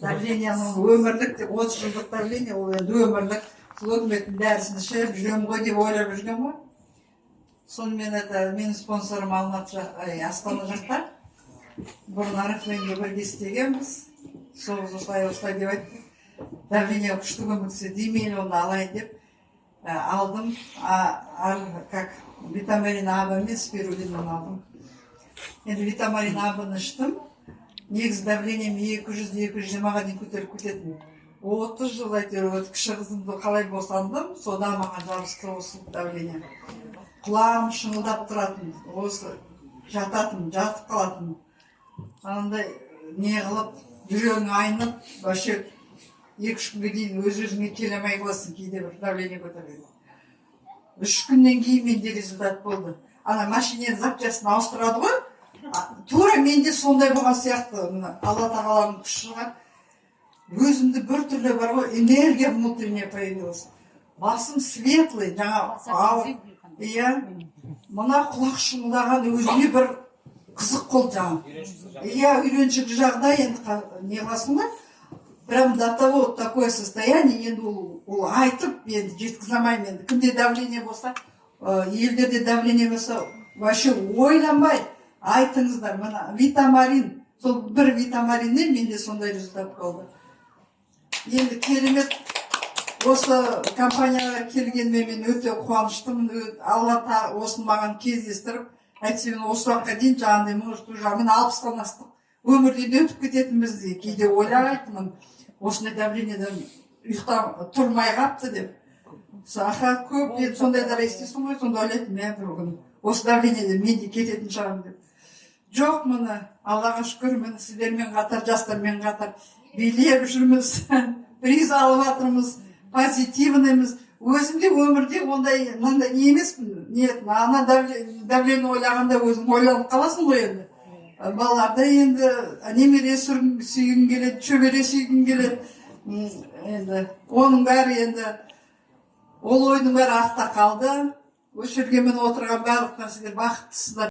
давленияның өмірлік 30 жылдық давление, ол енді өмірлік. Сол өкіметтің дәрісін ішіп жүремін ғой деп ойлап жүрген ғой. Сонымен менің спонсорым Астана жақта. Бұрын Арифлейнге бірге істегенбіз. Сол осылай деп айтты. Давление күшті көмектесе демейлі оны алайын деп алдым. Как витамин А мен спирулинаны алдым. Енді витамин А-ны іштім. Негізі давлением 200-220-ға дейін көтеріп кететін. 30 жыл әйтеуір кіші қызымды қалай босандым, сода маған жабысты осы давление. Құлағым шыңылдап тұратын, осы жататын, жатып қалатын. Анандай не қылып, жүрегің айнып, вообще 2-3 күнге дейін өз-өзіңе келе алмай қаласың, кейде бір давление көтереді. 3 күннен кейін менде результат болды. Ана машиненің запчастын ауыстырады ғой, тура менде сондай болған сияқты. Алла тағаланың күші шығар. Өзімді бір түрлі бар ғой, энергия внутренняя появилась. Басым светлый, жаңа ауыр. Иә, мына құлақ шыңылдаған өзіне бір қызық қол жаңа. Иә, үйреншік жағдай енді не қыласың ба? Прям до того такое состояние, енді ол айтып, енді жеткізе алмаймын енді. Кімде давление болса, елдерде давление болса, вообще ойланбай айтыңыздар. Мына витамарин, сол бір витамариннен менде сондай результат болды. Енді керемет осы компанияға келгеніме мен өте қуаныштымын. Алла осыны маған кездестіріп, әйтсе мен осы уақытқа дейін жаңағыдай может уже мен 60-тан астық өмірден өтіп кететінбіз де кейде ойлайтынмын. Осындай давлениеден ұйықтап тұрмай қапты деп. Аха көп енді сондайлар естисің ғой, сонда ойлайтын мен бір күн осы давлениеден мен де кететін шығармын деп. Жоқ, міне Аллаға шүкір, міне сіздермен қатар, жастармен қатар билеп жүрміз, приз алып жатырмыз, позитивныймыз. Өзімде өмірде ондай мынандай не емеспін. Ана давление ойлағанда өзің ойланып қаласың ғой енді. Балаларды енді немере сүйгің келеді, шөбере сүйгің келеді. Енді оның бәрі енді ол ойдың бәрі артта қалды. Осы жерге мен отырған барлық нәрселер бақыттысыздар.